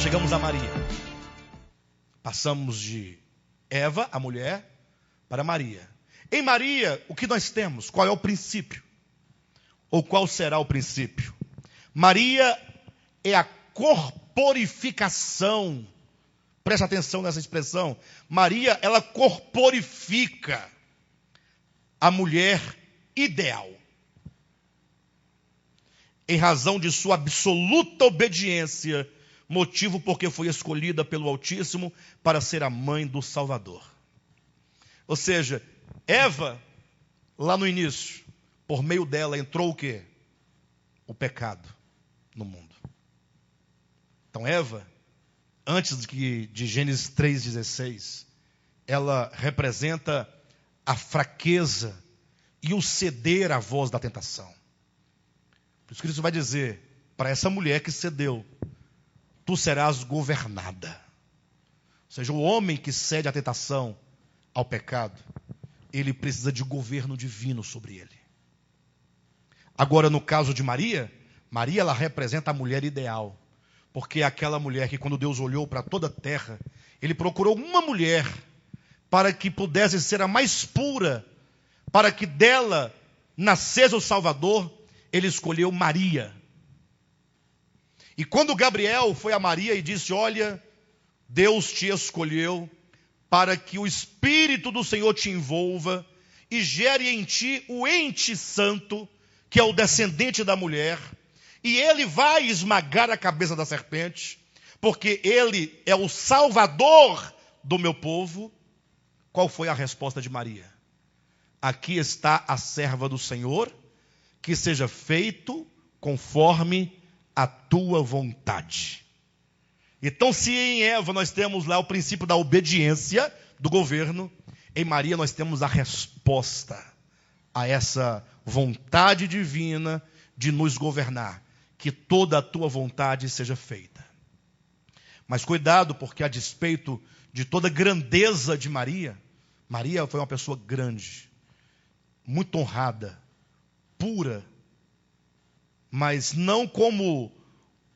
Chegamos a Maria. Passamos de Eva, a mulher, para Maria. Em Maria, o que nós temos? Qual é o princípio? Ou qual será o princípio? Maria é a corporificação. Preste atenção nessa expressão. Maria, ela corporifica a mulher ideal. Em razão de sua absoluta obediência, motivo porque foi escolhida pelo Altíssimo para ser a mãe do Salvador. Ou seja, Eva, lá no início, por meio dela entrou o quê? O pecado no mundo. Então Eva, antes de Gênesis 3,16, ela representa a fraqueza e o ceder à voz da tentação. Por isso que Cristo vai dizer para essa mulher que cedeu: tu serás governada. Ou seja, o homem que cede à tentação, ao pecado, ele precisa de governo divino sobre ele. Agora, no caso de Maria, Maria ela representa a mulher ideal. Porque é aquela mulher que, quando Deus olhou para toda a terra, ele procurou uma mulher para que pudesse ser a mais pura, para que dela nascesse o Salvador. Ele escolheu Maria. E quando Gabriel foi a Maria e disse: olha, Deus te escolheu para que o Espírito do Senhor te envolva e gere em ti o ente santo, que é o descendente da mulher, e ele vai esmagar a cabeça da serpente, porque ele é o Salvador do meu povo. Qual foi a resposta de Maria? Aqui está a serva do Senhor, que seja feito conforme a tua vontade. Então, se em Eva nós temos lá o princípio da obediência do governo, em Maria nós temos a resposta a essa vontade divina de nos governar, que toda a tua vontade seja feita. Mas cuidado, porque a despeito de toda a grandeza de Maria, Maria foi uma pessoa grande, muito honrada, pura, mas não como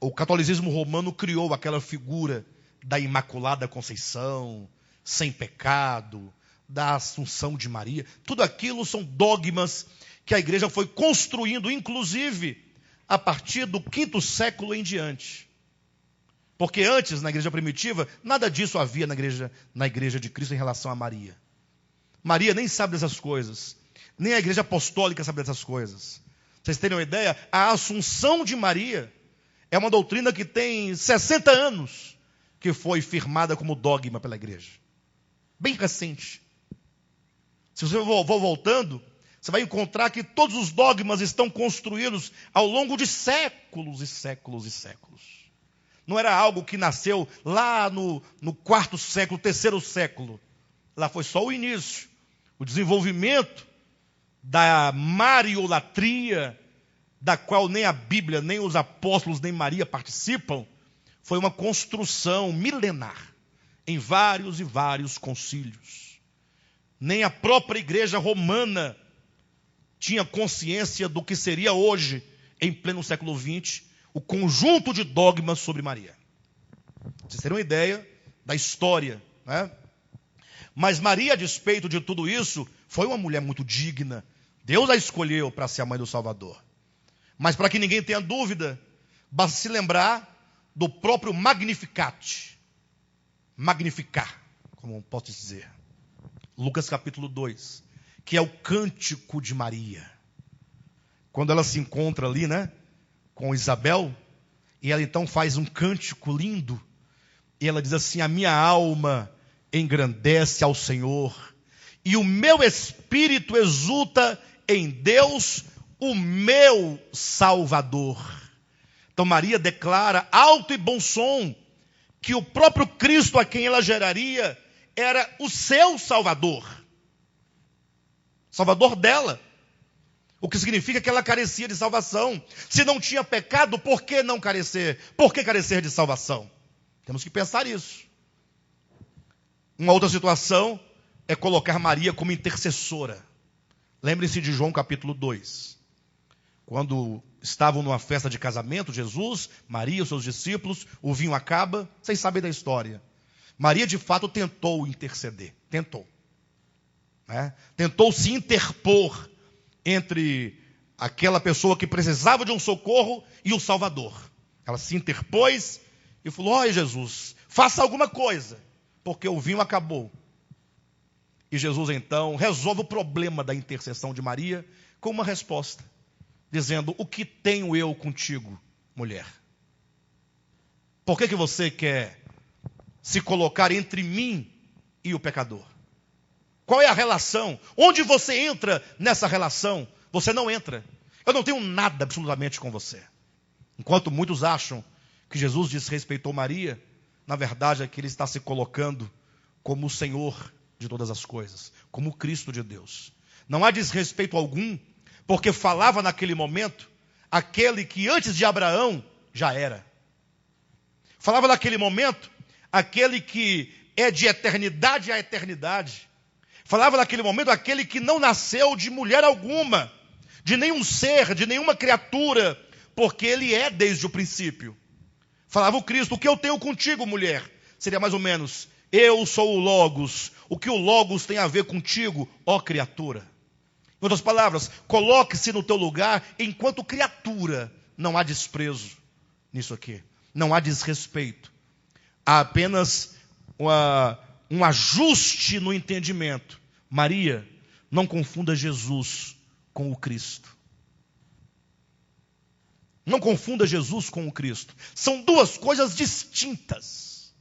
o catolicismo romano criou aquela figura da Imaculada Conceição, sem pecado, da Assunção de Maria. Tudo aquilo são dogmas que a igreja foi construindo, inclusive a partir do 5º século em diante. Porque antes, na igreja primitiva, nada disso havia na igreja de Cristo em relação a Maria. Maria nem sabe dessas coisas, nem a igreja apostólica sabe dessas coisas. Vocês terem uma ideia, a Assunção de Maria é uma doutrina que tem 60 anos que foi firmada como dogma pela igreja. Bem recente. Se você for voltando, você vai encontrar que todos os dogmas estão construídos ao longo de séculos e séculos e séculos. Não era algo que nasceu lá no 4º século, 3º século. Lá foi só o início. O desenvolvimento da mariolatria, da qual nem a Bíblia, nem os apóstolos, nem Maria participam, foi uma construção milenar em vários e vários concílios. Nem a própria igreja romana tinha consciência do que seria hoje, em pleno século XX, o conjunto de dogmas sobre Maria. Vocês terem uma ideia da história, né? Mas Maria, a despeito de tudo isso, foi uma mulher muito digna. Deus a escolheu para ser a mãe do Salvador. Mas para que ninguém tenha dúvida, basta se lembrar do próprio Magnificat. Magnificar, como posso dizer. Lucas capítulo 2, que é o cântico de Maria. Quando ela se encontra ali, né, com Isabel, e ela então faz um cântico lindo, e ela diz assim: a minha alma engrandece ao Senhor, e o meu espírito exulta em Deus, o meu Salvador. Então Maria declara alto e bom som que o próprio Cristo a quem ela geraria era o seu Salvador. Salvador dela. O que significa que ela carecia de salvação. Se não tinha pecado, por que não carecer? Por que carecer de salvação? Temos que pensar isso. Uma outra situação é colocar Maria como intercessora. Lembre-se de João capítulo 2. Quando estavam numa festa de casamento, Jesus, Maria, os seus discípulos, o vinho acaba, vocês sabem da história. Maria, de fato, tentou interceder, tentou. Né? Tentou se interpor entre aquela pessoa que precisava de um socorro e o Salvador. Ela se interpôs e falou: olha, Jesus, faça alguma coisa, porque o vinho acabou. E Jesus, então, resolve o problema da intercessão de Maria com uma resposta, dizendo: o que tenho eu contigo, mulher? Por que você quer se colocar entre mim e o pecador? Qual é a relação? Onde você entra nessa relação? Você não entra. Eu não tenho nada absolutamente com você. Enquanto muitos acham que Jesus desrespeitou Maria, na verdade é que ele está se colocando como o Senhor de todas as coisas, como o Cristo de Deus. Não há desrespeito algum, porque falava naquele momento aquele que antes de Abraão já era. Falava naquele momento aquele que é de eternidade a eternidade. Falava naquele momento aquele que não nasceu de mulher alguma, de nenhum ser, de nenhuma criatura, porque ele é desde o princípio. Falava o Cristo: o que eu tenho contigo, mulher? Seria mais ou menos: eu sou o Logos. O que o Logos tem a ver contigo, ó criatura? Em outras palavras, coloque-se no teu lugar enquanto criatura. Não há desprezo nisso aqui. Não há desrespeito. Há apenas um ajuste no entendimento. Maria, não confunda Jesus com o Cristo. Não confunda Jesus com o Cristo. São duas coisas distintas.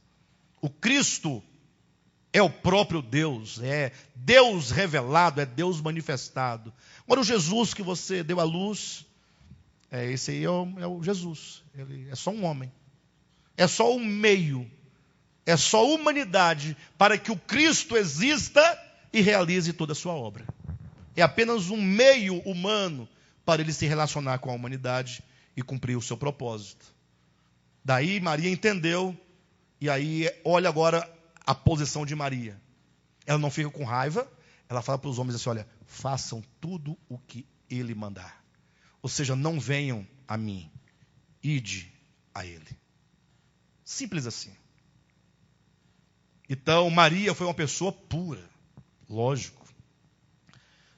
O Cristo é o próprio Deus, é Deus revelado, é Deus manifestado. Agora, o Jesus que você deu à luz, esse aí é o Jesus. Ele é só um homem. É só um meio. É só humanidade para que o Cristo exista e realize toda a sua obra. É apenas um meio humano para ele se relacionar com a humanidade e cumprir o seu propósito. Daí Maria entendeu, e aí olha agora a posição de Maria. Ela não fica com raiva, ela fala para os homens assim: olha, façam tudo o que ele mandar. Ou seja, não venham a mim, ide a ele. Simples assim. Então, Maria foi uma pessoa pura, lógico,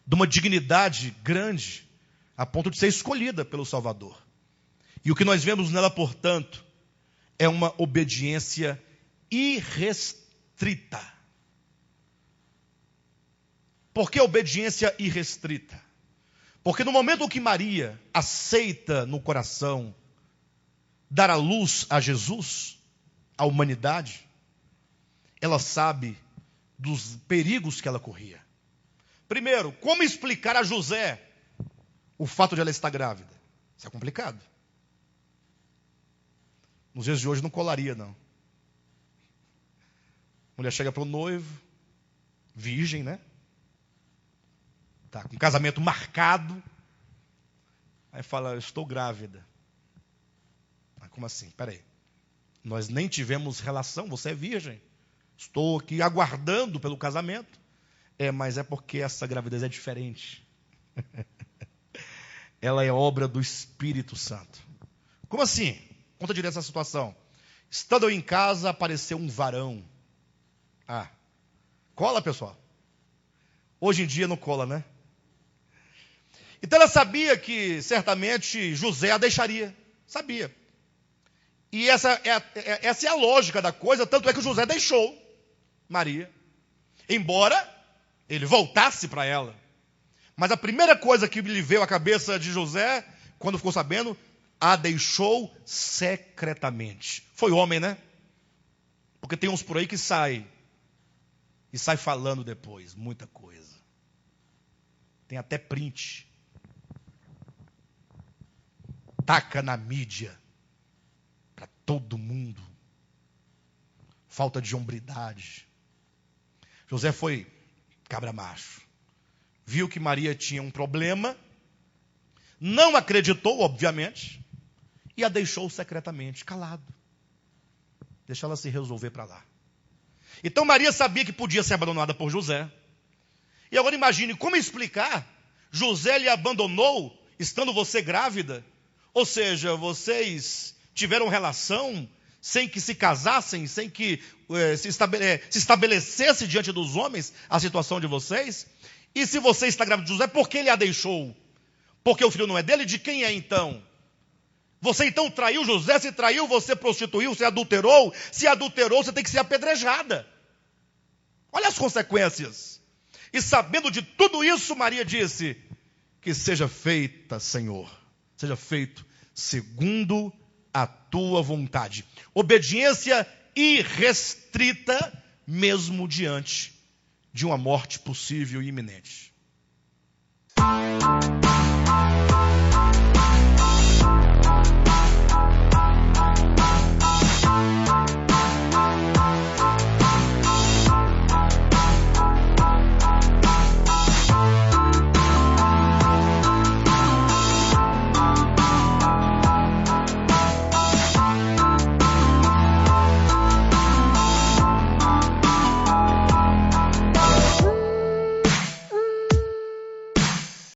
de uma dignidade grande, a ponto de ser escolhida pelo Salvador. E o que nós vemos nela, portanto, é uma obediência irrestrita. Por que obediência irrestrita? Porque no momento que Maria aceita no coração dar a luz a Jesus, a humanidade, ela sabe dos perigos que ela corria. Primeiro, como explicar a José o fato de ela estar grávida? Isso é complicado. Nos dias de hoje não colaria, não. A mulher chega para o noivo, virgem, né? Tá com casamento marcado. Aí fala: eu estou grávida. Como assim? Peraí. Nós nem tivemos relação, você é virgem. Estou aqui aguardando pelo casamento. Mas é porque essa gravidez é diferente. Ela é obra do Espírito Santo. Como assim? Conta direito essa situação. Estando eu em casa, apareceu um varão. Cola, pessoal? Hoje em dia não cola, né? Então ela sabia que certamente José a deixaria. Sabia. E essa é a lógica da coisa, tanto é que José deixou Maria, embora ele voltasse para ela. Mas a primeira coisa que lhe veio à cabeça de José, quando ficou sabendo, a deixou secretamente. Foi homem, né? Porque tem uns por aí que sai falando depois, muita coisa. Tem até print. Taca na mídia para todo mundo. Falta de hombridade. José foi cabra macho. Viu que Maria tinha um problema, não acreditou, obviamente, e a deixou secretamente, calado. Deixa ela se resolver para lá. Então Maria sabia que podia ser abandonada por José. E agora imagine como explicar: José lhe abandonou, estando você grávida, Ou seja, vocês tiveram relação sem que se casassem, sem que se estabelecesse diante dos homens a situação de vocês? E se você está grávida de José, por que ele a deixou? Porque o filho não é dele? De quem é então? Você então traiu José? Se traiu, você prostituiu, você adulterou? Se adulterou, você tem que ser apedrejada. Olha as consequências. E sabendo de tudo isso, Maria disse: que seja feita, Senhor, seja feito segundo a tua vontade. Obediência irrestrita, mesmo diante de uma morte possível e iminente.